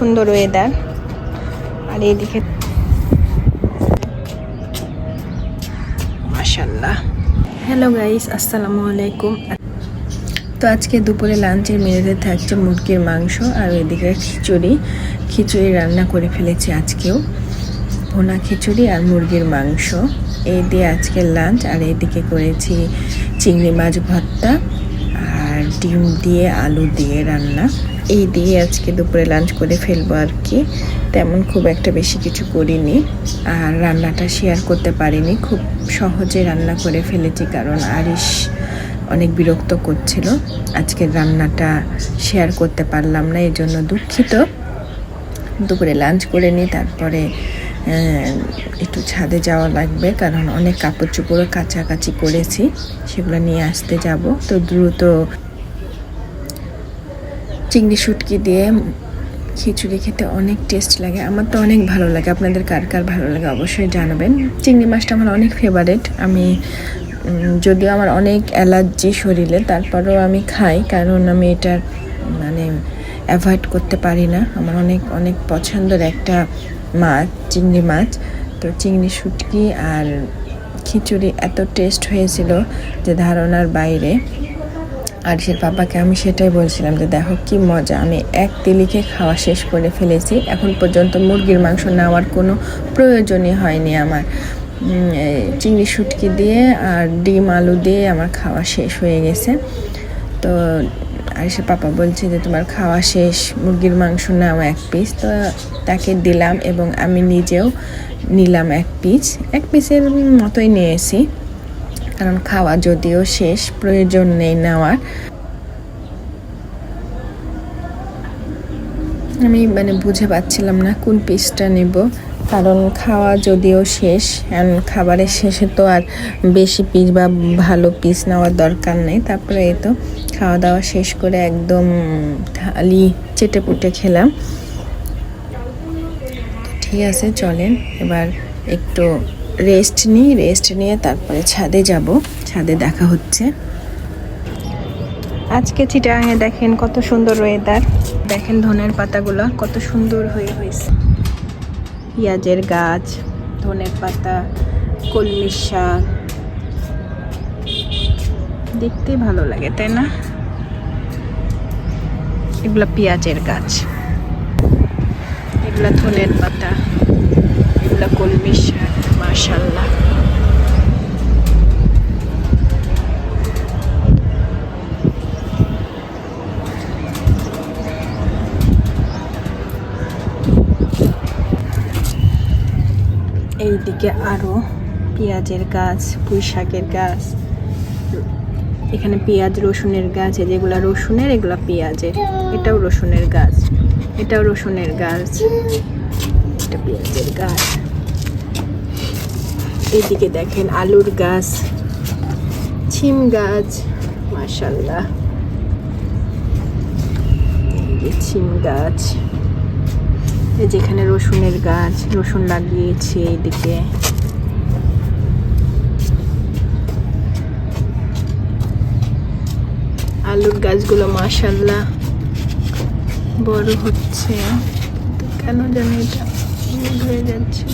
সুন্দর ওয়েদার। আর এইদিকে মাশাআল্লাহ। হ্যালো গাইস, আসসালামু আলাইকুম। তো আজকে দুপুরে লাঞ্চের মেনুতে থাকছে মুরগির মাংস আর ওইদিকে খিচুড়ি রান্না করে ফেলেছি আজকেও। ভুনা খিচুড়ি আর মুরগির মাংস এই দিয়ে আজকে লাঞ্চ। আর এইদিকে করেছি চিংড়ি মাছ ভর্তা আর ডিম দিয়ে আলু দিয়ে রান্না। এই দিয়ে আজকে দুপুরে লাঞ্চ করে ফেলবো আর কি। তেমন খুব একটা বেশি কিছু করিনি আর রান্নাটা শেয়ার করতে পারিনি। খুব সহজে রান্না করে ফেলেছি কারণ আরিশ অনেক বিরক্ত করছিল। আজকের রান্নাটা শেয়ার করতে পারলাম না, এই জন্য দুঃখিত। দুপুরে লাঞ্চ করে নিই, তারপরে একটু ছাদে যাওয়া লাগবে কারণ অনেক কাপড় চোপড়ও কাচাকাচি করেছি, সেগুলো নিয়ে আসতে যাব। তো দ্রুত চিংড়ি শুটকি দিয়ে খিচুড়ি খেতে অনেক টেস্ট লাগে, আমার তো অনেক ভালো লাগে। আপনাদের কার কার ভালো লাগে অবশ্যই জানাবেন। চিংড়ি মাছটা আমার অনেক ফেভারিট। আমি যদিও আমার অনেক অ্যালার্জি শরীরে, তারপরেও আমি খাই কারণ আমি এটা মানে অ্যাভয়েড করতে পারি না। আমার অনেক অনেক পছন্দের একটা মাছ চিংড়ি মাছ। তো চিংড়ি শুটকি আর খিচুড়ি এত টেস্ট হয়েছিল যে ধারণার বাইরে। আরিশের পাপাকে আমি সেটাই বলছিলাম যে দেখো কি মজা, আমি এক তিলিকে খাওয়া শেষ করে ফেলেছি। এখন পর্যন্ত মুরগির মাংস নেওয়ার কোনো প্রয়োজনই হয়নি আমার। চিংড়ি শুটকি দিয়ে আর ডিম আলু দিয়ে আমার খাওয়া শেষ হয়ে গেছে। তো আরিশের পাপা বলছে যে তোমার খাওয়া শেষ, মুরগির মাংস নাও এক পিস। তো তাকে দিলাম এবং আমি নিজেও নিলাম এক পিসের মতোই নিয়েছি কারণ খাওয়া যদিও শেষ, প্রয়োজন নেই নেওয়ার। আমি বুঝে পাচ্ছিলাম না কোন পিসটা নেব কারণ খাওয়া যদিও শেষ। খাবারের শেষে তো আর বেশি পিস বা ভালো পিস নেওয়ার দরকার নেই। তারপরে এই তো খাওয়া দাওয়া শেষ করে একদম থালি চেটে পুটে খেলাম। ঠিক আছে, চলেন এবার একটু রেস্ট নিয়ে তারপরে ছাদে যাব। ছাদে দেখা হচ্ছে। আজকে চিটাগাঙে দেখেন কত সুন্দর ওয়েদার। দেখেন ধনের পাতাগুলো কত সুন্দর হয়েছে। পেঁয়াজের গাছ, ধনের পাতা, কলমি শাক, দেখতে ভালো লাগে তাই না? এগুলা পেঁয়াজের গাছ, এগুলা ধনের পাতা, এগুলা কলমি শাক। মাশাআল্লাহ। এইদিকে আরো পেঁয়াজের গাছ, পুঁই শাকের গাছ, এখানে পেঁয়াজ রসুনের গাছ। যেগুলা রসুনের এগুলা পেঁয়াজের। এটাও রসুনের গাছ, এটাও রসুনের গাছ, এটা পেঁয়াজের গাছ। এইদিকে দেখেন আলুর গাছ, ছিম গাছ। মাশাআল্লাহ, ছিম গাছ। যেখানে রসুনের গাছ, রসুন লাগিয়েছে। এইদিকে আলুর গাছগুলো মাশাআল্লাহ বড় হচ্ছে। কেন জানি এটা হয়ে যাচ্ছে।